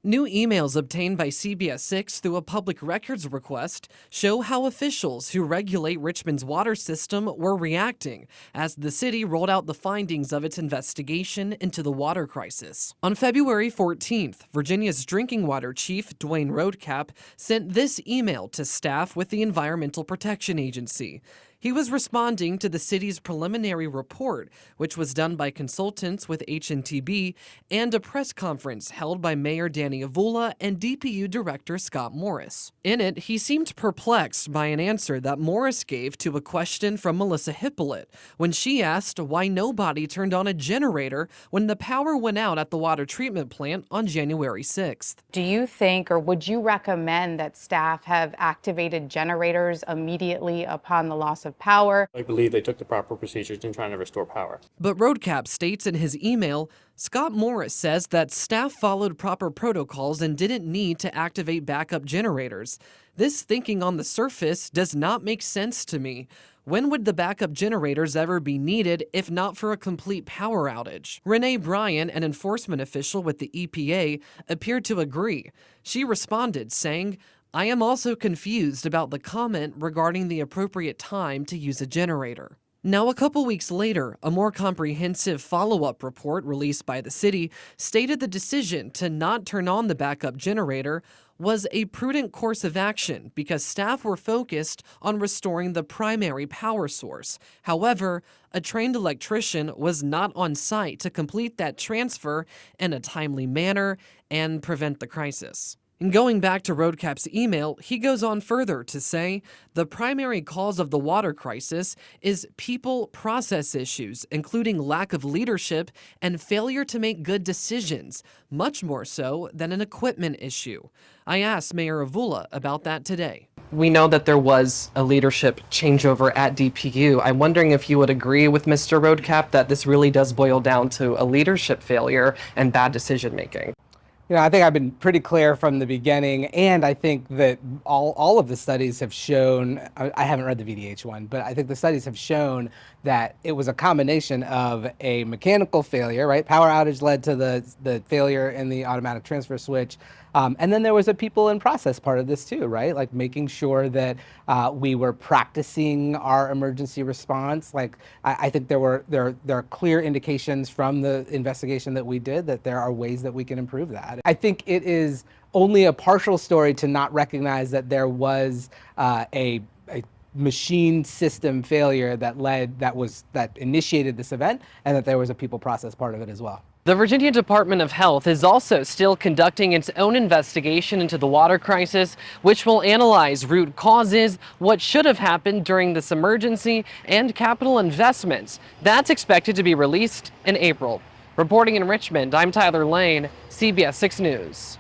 New emails obtained by CBS 6 through a public records request show how officials who regulate Richmond's water system were reacting as the city rolled out the findings of its investigation into the water crisis. On February 14th, Virginia's drinking water chief, Dwayne Roadcap, sent this email to staff with the Environmental Protection Agency. He was responding to the city's preliminary report, which was done by consultants with HNTB, and a press conference held by Mayor Danny Avula and DPU Director Scott Morris. In it, he seemed perplexed by an answer that Morris gave to a question from Melissa Hippolyte when she asked why nobody turned on a generator when the power went out at the water treatment plant on January 6th. Do you think, or would you recommend that staff have activated generators immediately upon the loss of power? I believe they took the proper procedures in trying to restore power. But Roadcap states in his email, Scott Morris says that staff followed proper protocols and didn't need to activate backup generators. This thinking on the surface does not make sense to me. When would the backup generators ever be needed if not for a complete power outage? Renee Bryan, an enforcement official with the EPA, appeared to agree. She responded saying, I am also confused about the comment regarding the appropriate time to use a generator. Now, a couple weeks later, a more comprehensive follow-up report released by the city stated the decision to not turn on the backup generator was a prudent course of action because staff were focused on restoring the primary power source. However, a trained electrician was not on site to complete that transfer in a timely manner and prevent the crisis. And going back to Roadcap's email, he goes on further to say the primary cause of the water crisis is people-process issues, including lack of leadership and failure to make good decisions, much more so than an equipment issue. I asked Mayor Avula about that today. We know that there was a leadership changeover at DPU. I'm wondering if you would agree with Mr. Roadcap that this really does boil down to a leadership failure and bad decision making. You know, I think I've been pretty clear from the beginning, and I think that all of the studies have shown, I haven't read the VDH one, but I think the studies have shown that it was a combination of a mechanical failure, right? Power outage led to the failure in the automatic transfer switch. And then there was a people and process part of this too, right? Like making sure that we were practicing our emergency response. Like I think there are clear indications from the investigation that we did that there are ways that we can improve that. I think it is only a partial story to not recognize that there was a machine system failure that initiated this event, and that there was a people process part of it as well. The Virginia Department of Health is also still conducting its own investigation into the water crisis, which will analyze root causes, what should have happened during this emergency, and capital investments. That's expected to be released in April. Reporting in Richmond, I'm Tyler Lane, CBS 6 News.